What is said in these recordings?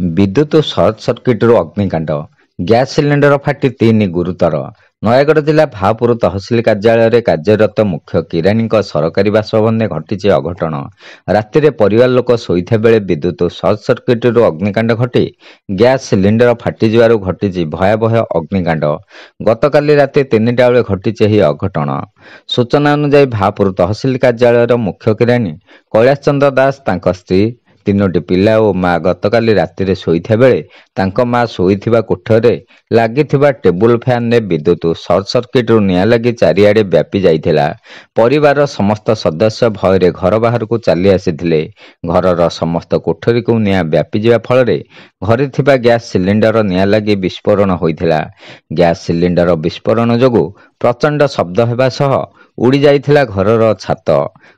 विद्युत सर्ट सर्किटରୁ ଅଗ୍ନିକାଣ୍ଡ gas cylinder ଫାଟି 3 ଗୁରୁତର। ନୟାଗଡ଼ ଜିଲ୍ଲା ଭାପୁର ତହସିଲ କାର୍ଯ୍ୟାଳୟରେ କାର୍ଯ୍ୟରତ ମୁଖ୍ୟ କିରାଣୀଙ୍କ ସରକାରୀ ବାସଭବନରେ ଘଟିଛି ଅଘଟଣ। ରାତିରେ ପରିବାର ଲୋକ ଶୋଇଥିବା ବେଳେ ବିଦ୍ୟୁତ ସର୍ଟ ସର୍କିଟରୁ ଅଗ୍ନିକାଣ୍ଡ ଘଟି ଗ୍ୟାସ୍ ସିଲିଣ୍ଡର ଫାଟିଯିବାରୁ ଘଟିଛି ଭୟାବହ ଅଗ୍ନିକାଣ୍ଡ। ଗତକାଲି ରାତି 3ଟା ବେଳେ ଘଟିଛି ଏହି ଅଘଟଣ। ସୂଚନା ଅନୁଯାୟୀ ଭାପୁର ତହସିଲ କାର୍ଯ୍ୟାଳୟର ମୁଖ୍ୟ କିରାଣୀ କୈଳାସ ଚନ୍ଦ୍ର ଦାସ, ତାଙ୍କ ସ୍ତ୍ରୀ, 3ଟି ପିଲା ଓ ମା ଗତକାଲି ରାତିରେ ଶୋଇଥିବା ବେଳେ ତାଙ୍କ ମା ଶୋଇଥିବା କୋଠରେ ଲାଗିଥିବା ଟେବୁଲ ଫ୍ୟାନ୍ରେ ବିଦ୍ୟୁତ ସର୍ଟ ସର୍କିଟରୁ ନିଆଁ ଲାଗି ଚାରିଆଡ଼େ ବ୍ୟାପି ଯାଇଥିଲା। ପରିବାରର ସମସ୍ତ ସଦସ୍ୟ ଭୟରେ ଘର ବାହାରକୁ ଚାଲି ଆସିଥିଲେ। ଘରର ସମସ୍ତ କୋଠରୀକୁ ନିଆଁ ବ୍ୟାପିଯିବା ଫଳରେ ଘରେ ଥିବା ଗ୍ୟାସ୍ ସିଲିଣ୍ଡର ନିଆଁ ଲାଗି ବିସ୍ଫୋରଣ ହୋଇଥିଲା। ଗ୍ୟାସ୍ ସିଲିଣ୍ଡର ବିସ୍ଫୋରଣ ଯୋଗୁଁ ପ୍ରଚଣ୍ଡ ଶବ୍ଦ ହେବା ସହ ଉଡ଼ି ଯାଇଥିଲା ଘରର ଛାତ।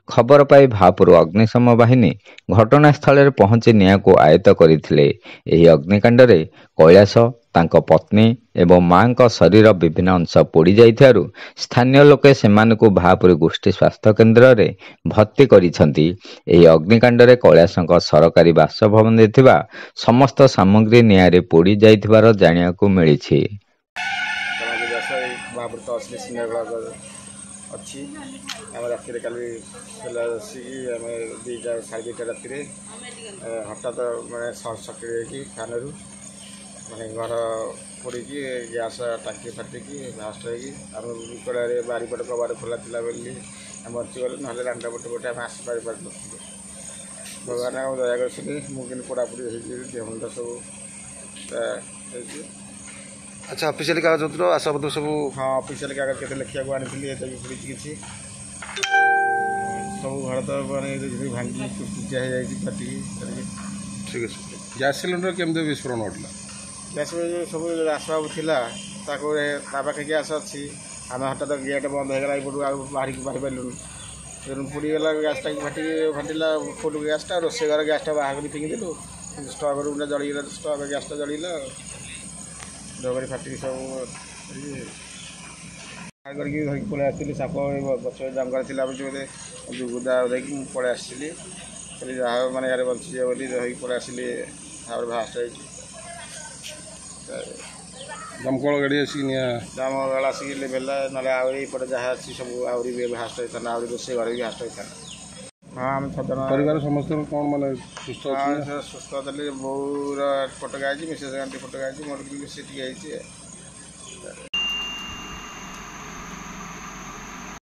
ଖବର ପାଇ ଭାପୁର ଅଗ୍ନିଶମ ବାହିନୀ ଘଟଣାସ୍ଥଳରେ ପହଞ୍ଚି ନିଆଁକୁ ଆୟତ୍ତ କରିଥିଲେ। ଏହି ଅଗ୍ନିକାଣ୍ଡରେ କୈଳାସ, ତାଙ୍କ ପତ୍ନୀ ଏବଂ ମାଙ୍କ ଶରୀର ବିଭିନ୍ନ ଅଂଶ ପୋଡ଼ି ଯାଇଥିବାରୁ ସ୍ଥାନୀୟ ଲୋକେ ସେମାନଙ୍କୁ ଭାପୁର ଗୋଷ୍ଠୀ ସ୍ୱାସ୍ଥ୍ୟ କେନ୍ଦ୍ରରେ ଭର୍ତ୍ତି କରିଛନ୍ତି। ଏହି ଅଗ୍ନିକାଣ୍ଡରେ କୈଳାସଙ୍କ ସରକାରୀ ବାସଭବନରେ ଥିବା ସମସ୍ତ ସାମଗ୍ରୀ ନିଆଁରେ ପୋଡ଼ି ଯାଇଥିବାର ଜାଣିବାକୁ ମିଳିଛି। अच्छी आम राति काली बसिकी आम 2टा साढ़े 2टा राति हठात मैंने सर्ट सर्किट फैन रु मैंने घर पोड़ी गैस टांकी फाटिकी भास्ट होम विकड़े बारीपट कबाड़ खोला था बोली बचीगलु ना रांधा पटे पटे आम आसपार पार भगवान दया कर मुझे पोड़ापोड़ी देहमुंड सब। अच्छा, ऑफिशियल कागज पत्र आशापत्र सब? हाँ, ऑफिशियल कागज के लिखा आनी भी पड़ी किसी सब घर तो मैंने भांगी पूजा हो जाती। ठीक है। गैस सिलेंडर केमती विस्फोरण घटला? गैस सब आसबाब था पाखे गैस अच्छी आम हठात गेट बंद होगा एपटू बाहर पारूँ तेणु पोड़गला गैस टाँग फाटिला फुल गैसटा रोसे घर गैसटा बाहर कर फिंगिदेलु स्टक रूमटा जलीगला स्टक गैसटा जलीगला डगरी फाटिक सब करके धरिक पलि आसती साप गच जंगल थी बोलते गुदा देखिए पलि आसली कहली जहाँ मैंने यार बची बोली धरिक पलि आसली भास्ट दमकल गाड़ी दमकल आसिक लेवल ना आउटे जहाँ अच्छी सब आहरी भास्ट होता आहरी रोसे घर भी भास्ट होता। हाँ, आम 6 जन परिवार समस्त कौन माने सुस्थ सुस्थ अच्छे बोर फटका मिसेस गांधी फटका मोर भी बेसी टी